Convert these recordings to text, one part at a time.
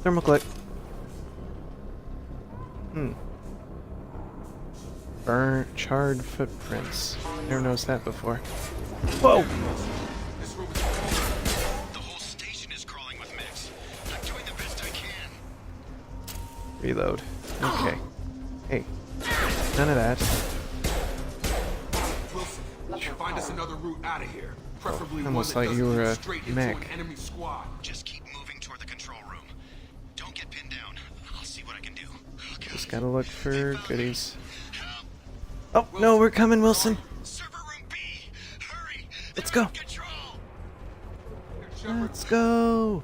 Thermal click. Charred footprints. Never noticed that before. Whoa! The whole station is crawling with mechs. I'm doing the best I can. Reload. Okay. Hey. None of that. Wilson, find us another route out of here. Preferably Almost one like that you doesn't were lead a straight into mech. an enemy squad. Just keep moving toward the control room. Don't get pinned down. I'll see what I can do. Okay. Just gotta look for goodies. Oh, no, we're coming, Wilson. Server room B. Hurry. Let's They're go. out of control. Let's go.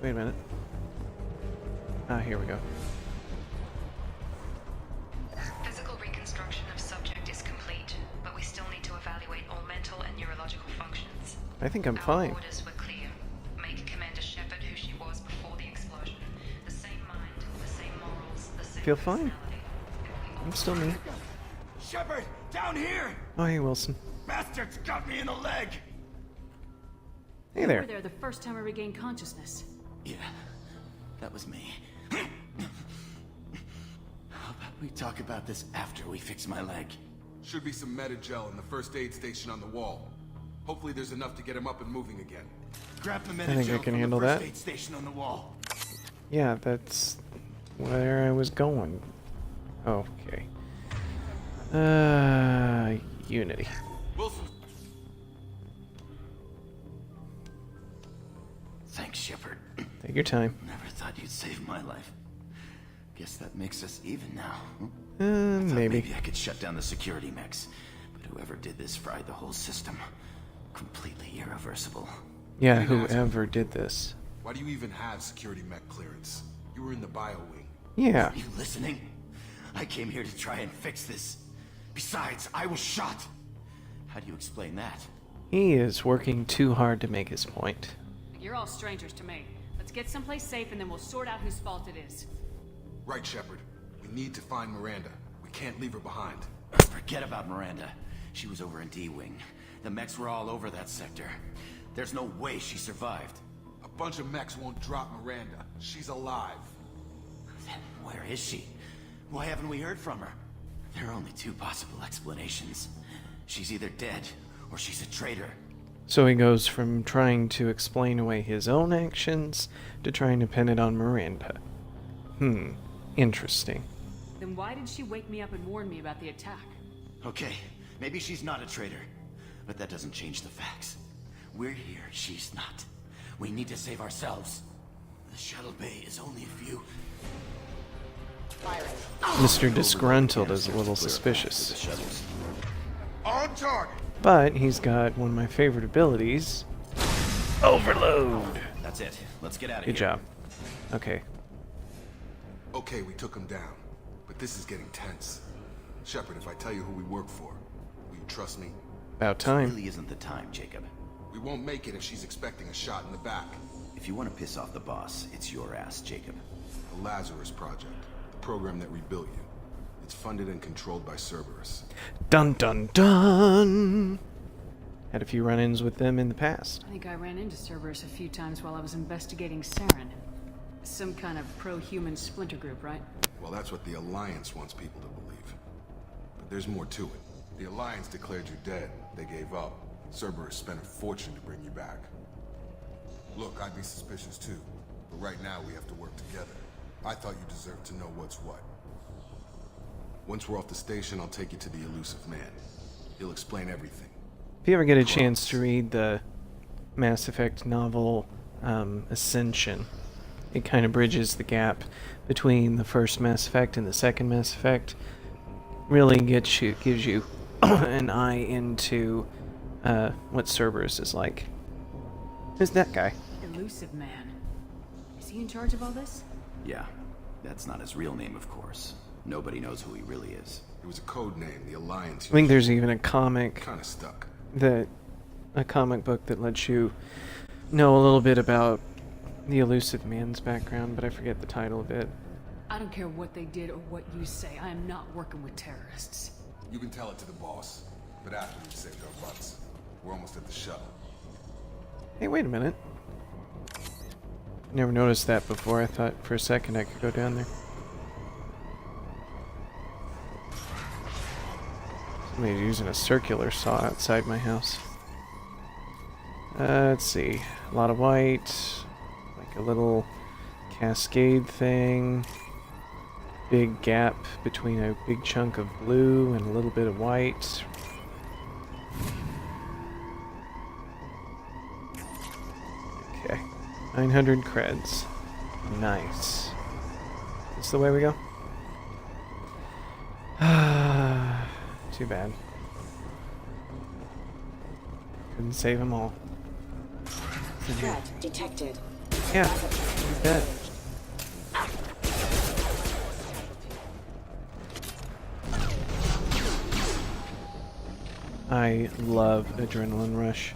Wait a minute. Ah, here we go. Physical reconstruction of subject is complete, but we still need to evaluate all mental and neurological functions. I think I'm Our fine. orders were clear. Make Commander Shepard who she was before the explosion. The same mind, the same morals, the same Feel fine. personality. I'm still me. Shepard, down here! Oh, hey, Wilson. Bastards got me in the leg! Hey You there. were there the first time I regained consciousness. Yeah, that was me. How about we talk about this after we fix my leg? Should be some Medi-gel in the first aid station on the wall. Hopefully there's enough to get him up and moving again. Grab the think Medi-gel I can from handle the first that. aid station on the wall. Yeah, that's where I was going. Okay. Unity. Wilson, Thanks, Shepard. Take your time. Never thought you'd save my life. Guess that makes us even now. Thought Maybe. maybe I could shut down the security mechs, but whoever did this fried the whole system. Completely irreversible. Yeah, whoever did this. why do you even have security mech clearance? You were in the bio wing. Yeah. Are you listening? I came here to try and fix this. Besides, I was shot. How do you explain that? He is working too hard to make his point. You're all strangers to me. Let's get someplace safe and then we'll sort out whose fault it is. Right, Shepard. We need to find Miranda. We can't leave her behind. Forget about Miranda. She was over in D-Wing. The mechs were all over that sector. There's no way she survived. A bunch of mechs won't drop Miranda. She's alive. Then where is she? Why haven't we heard from her? There are only two possible explanations. She's either dead, or she's a traitor. So he goes from trying to explain away his own actions to trying to pin it on Miranda. Interesting. Then why did she wake me up and warn me about the attack? Okay, maybe she's not a traitor, but that doesn't change the facts. We're here, she's not. We need to save ourselves. The shuttle bay is only a few... Mr. Disgruntled is a little suspicious. The shuttles. On target! But he's got one of my favorite abilities. Overload! That's it. Let's get out of here. Good job. Okay. Okay, we took him down. But this is getting tense. Shepard, if I tell you who we work for, will you trust me? About time. Really isn't the time, Jacob. We won't make it if she's expecting a shot in the back. If you want to piss off the boss, it's your ass, Jacob. The Lazarus Project, the program that rebuilt you. It's funded and controlled by Cerberus. Dun dun dun! Had a few run-ins with them in the past. I think I ran into Cerberus a few times while I was investigating Saren. Some kind of pro-human splinter group, right? Well, that's what the Alliance wants people to believe. But there's more to it. The Alliance declared you dead. They gave up. Cerberus spent a fortune to bring you back. Look, I'd be suspicious too. But right now we have to work together. I thought you deserved to know what's what. Once we're off the station, I'll take you to the elusive man. He'll explain everything. If you ever get a chance to read the Mass Effect novel Ascension, it kind of bridges the gap between the first Mass Effect and the second Mass Effect. Really gives you an eye into what Cerberus is like. Who's that guy? Elusive man. Is he in charge of all this? Yeah, that's not his real name, of course. Nobody knows who he really is. It was a code name, the Alliance. I think there's even a comic Kind of stuck. a comic book that lets you know a little bit about the Elusive Man's background, but I forget the title of it. I don't care what they did or what you say. I am not working with terrorists. You can tell it to the boss, but after we've saved our butts. We're almost at the shuttle. Hey, wait a minute. Never noticed that before. I thought for a second I could go down there. Somebody's using a circular saw outside my house. Let's see. A lot of white. Like a little cascade thing. Big gap between a big chunk of blue and a little bit of white. Okay. 900 creds. Nice. This the way we go? Too bad. Couldn't save them all. Threat detected. Yeah, he's dead. I love Adrenaline Rush.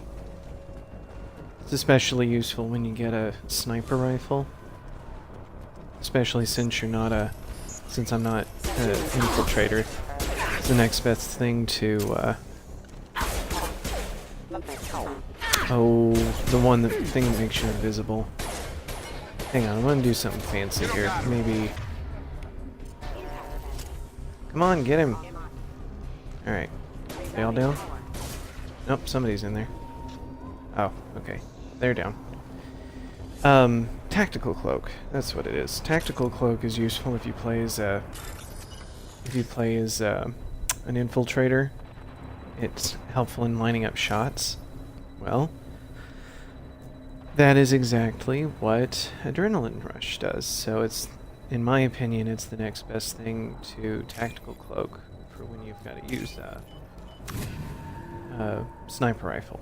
It's especially useful when you get a sniper rifle. Especially since you're not a... Since I'm not an infiltrator. It's the next best thing to, Oh, the thing that makes you invisible. Hang on, I want to do something fancy here. Maybe... Come on, get him! Alright. They all down? Nope, somebody's in there. Oh, okay. They're down. Tactical Cloak. That's what it is. Tactical Cloak is useful if you play as an infiltrator. It's helpful in lining up shots. Well, that is exactly what Adrenaline Rush does. So it's, in my opinion, it's the next best thing to Tactical Cloak for when you've got to use sniper rifle.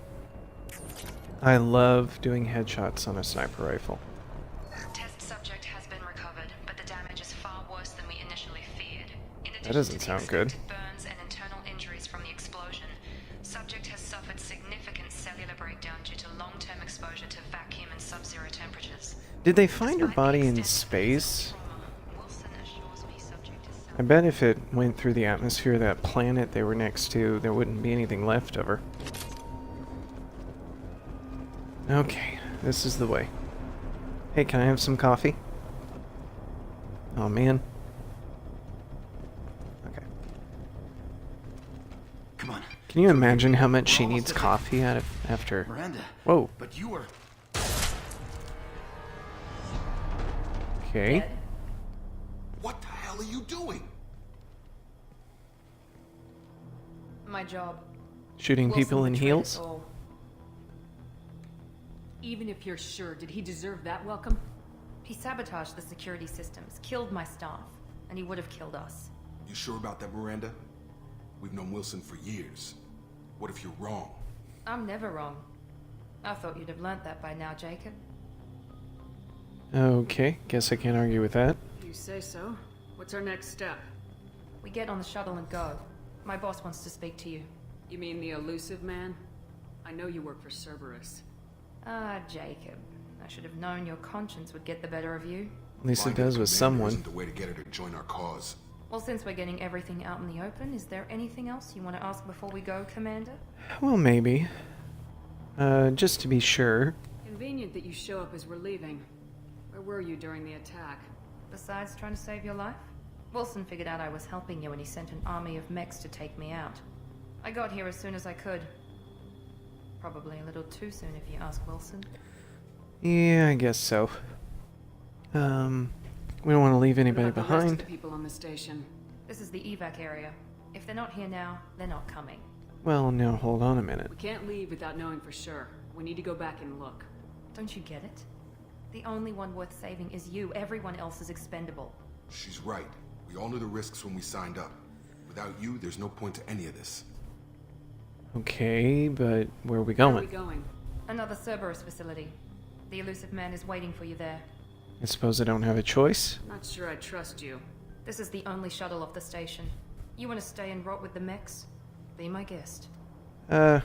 I love doing headshots on a sniper rifle. Test subject has been recovered, but the damage is far worse than we initially feared. In addition That doesn't to the sound good. expected burns and internal injuries from the explosion, subject has suffered significant cellular breakdown due to long-term exposure to vacuum and sub-zero temperatures. Did they find her Despite the body in extent of space? trauma, Wilson assures me subject is I bet if it went through the atmosphere of that planet they were next to, there wouldn't be anything left of her. Okay, this is the way. Hey, can I have some coffee? Oh, man. Okay. Come on. Can you imagine how much she needs coffee after... Miranda. Whoa. But you were... Okay. What the hell are you doing? My job. Shooting people in Wilson betrayed us heels? all. Even if you're sure, did he deserve that welcome? He sabotaged the security systems, killed my staff, and he would have killed us. You sure about that, Miranda? We've known Wilson for years. What if you're wrong? I'm never wrong. I thought you'd have learnt that by now, Jacob. Okay, guess I can't argue with that. You say so. What's our next step? We get on the shuttle and go. My boss wants to speak to you. You mean the elusive man? I know you work for Cerberus. Ah, Jacob. I should have known your conscience would get the better of you. At least it Finding does the with commander someone. isn't the way to get her to join our cause. Well, since we're getting everything out in the open, is there anything else you want to ask before we go, Commander? Well, maybe. Just to be sure. Convenient that you show up as we're leaving. Where were you during the attack? Besides trying to save your life? Wilson figured out I was helping you and he sent an army of mechs to take me out. I got here as soon as I could. Probably a little too soon if you ask Wilson. Yeah, I guess so. We don't want to leave anybody What about the rest of behind. the people on the station? This is the evac area. If they're not here now, they're not coming. Well, now hold on a minute. We can't leave without knowing for sure. We need to go back and look. Don't you get it? The only one worth saving is you. Everyone else is expendable. She's right. We all knew the risks when we signed up. Without you, there's no point to any of this. Okay, but where are we Where are we going? going? Another Cerberus facility. The elusive man is waiting for you there. I suppose I don't have a choice. Not sure I trust you. This is the only shuttle off the station. You want to stay and rot with the mechs? Be my guest. No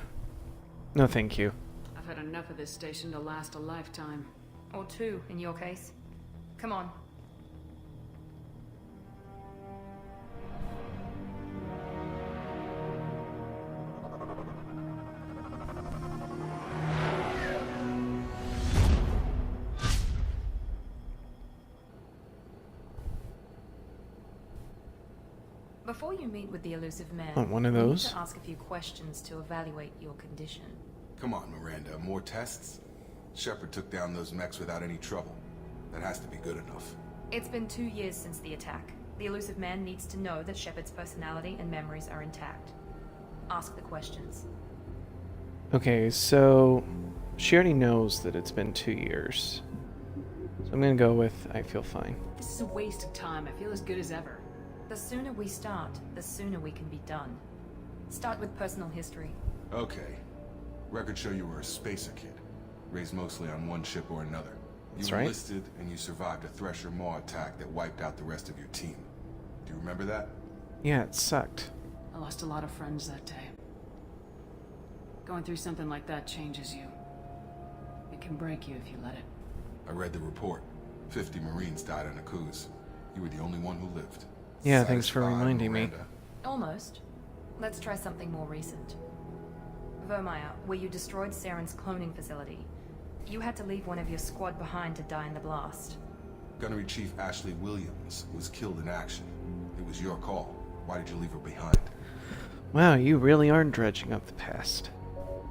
thank you. I've had enough of this station to last a lifetime. Or two, in your case. Come on. Before you meet with the elusive man, Want one of you need those? to ask a few questions to evaluate your condition. Come on, Miranda, more tests? Shepard took down those mechs without any trouble. That has to be good enough. It's been 2 years since the attack. The elusive man needs to know that Shepard's personality and memories are intact. Ask the questions. Okay, so she already knows that it's been 2 years. So I'm gonna go with I feel fine. This is a waste of time. I feel as good as ever. The sooner we start, the sooner we can be done. Start with personal history. Okay. Records show you were a spacer kid, raised mostly on one ship or another. You That's right. enlisted and you survived a Thresher Maw attack that wiped out the rest of your team. Do you remember that? Yeah, it sucked. I lost a lot of friends that day. Going through something like that changes you. It can break you if you let it. I read the report. 50 Marines died on a cruise. You were the only one who lived. Yeah, thanks for Satisfied, reminding me. Miranda? Almost. Let's try something more recent. Vermeer, where you destroyed Saren's cloning facility. You had to leave one of your squad behind to die in the blast. Gunnery Chief Ashley Williams was killed in action. It was your call. Why did you leave her behind? Wow, you really are dredging up the past.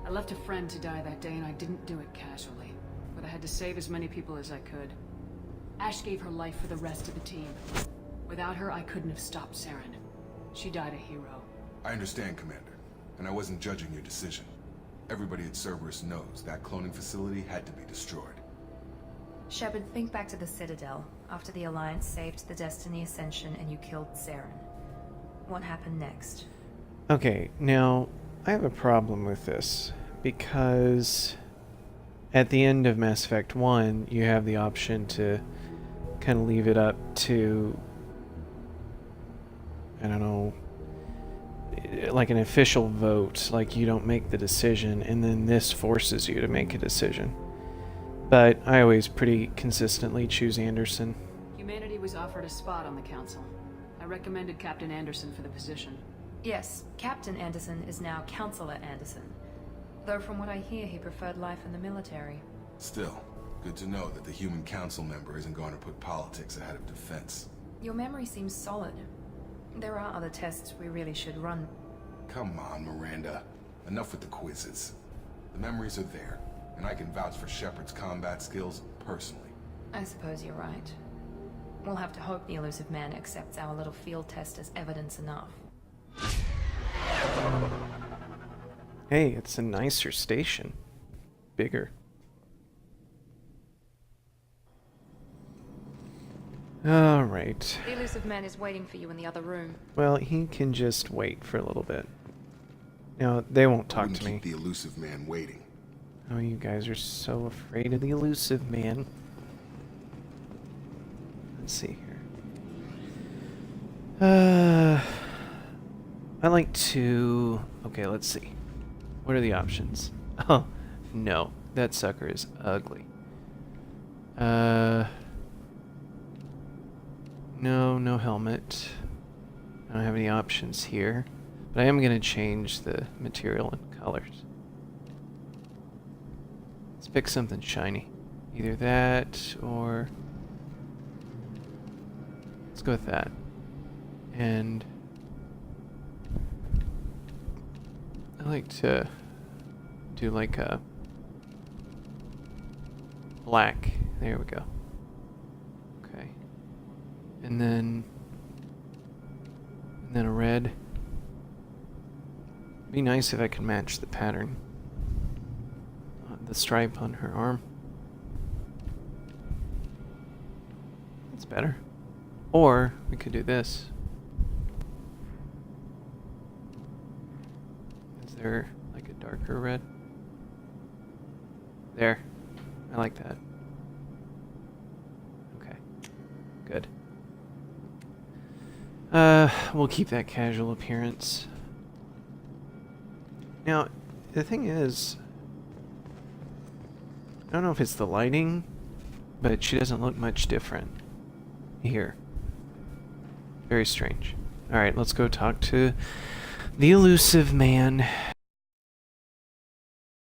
I left a friend to die that day and I didn't do it casually. But I had to save as many people as I could. Ash gave her life for the rest of the team. Without her, I couldn't have stopped Saren. She died a hero. I understand, Commander, and I wasn't judging your decision. Everybody at Cerberus knows that cloning facility had to be destroyed. Shepard, think back to the Citadel, after the Alliance saved the Destiny Ascension and you killed Saren. What happened next? Okay, now I have a problem with this because at the end of Mass Effect 1, you have the option to kind of leave it up to, I don't know, like an official vote, like you don't make the decision, and then this forces you to make a decision. But I always pretty consistently choose Anderson. Humanity was offered a spot on the council. I recommended Captain Anderson for the position. Yes, Captain Anderson is now Counselor Anderson. Though from what I hear, he preferred life in the military. Still, good to know that the human council member isn't going to put politics ahead of defense. Your memory seems solid. There are other tests we really should run. Come on, Miranda. Enough with the quizzes. The memories are there, and I can vouch for Shepard's combat skills personally. I suppose you're right. We'll have to hope the elusive man accepts our little field test as evidence enough. Hey, it's a nicer station. Bigger. Alright. The elusive man is waiting for you in the other room. Well, he can just wait for a little bit. Now, they won't talk Wouldn't to me. keep the elusive man waiting. Oh, you guys are so afraid of the elusive man. Let's see here. I like to... Okay, let's see. What are the options? Oh, no. That sucker is ugly. No, no helmet. I don't have any options here. But I am going to change the material and colors. Let's pick something shiny. Either that or... Let's go with that. And... I like to do like a black. There we go. Okay. And then a red. It'd be nice if I could match the pattern. The stripe on her arm. That's better. Or we could do this. Is there like a darker red? There. I like that. Okay. Good. We'll keep that casual appearance. Now, the thing is, I don't know if it's the lighting, but she doesn't look much different here. Very strange. Alright, let's go talk to the elusive man.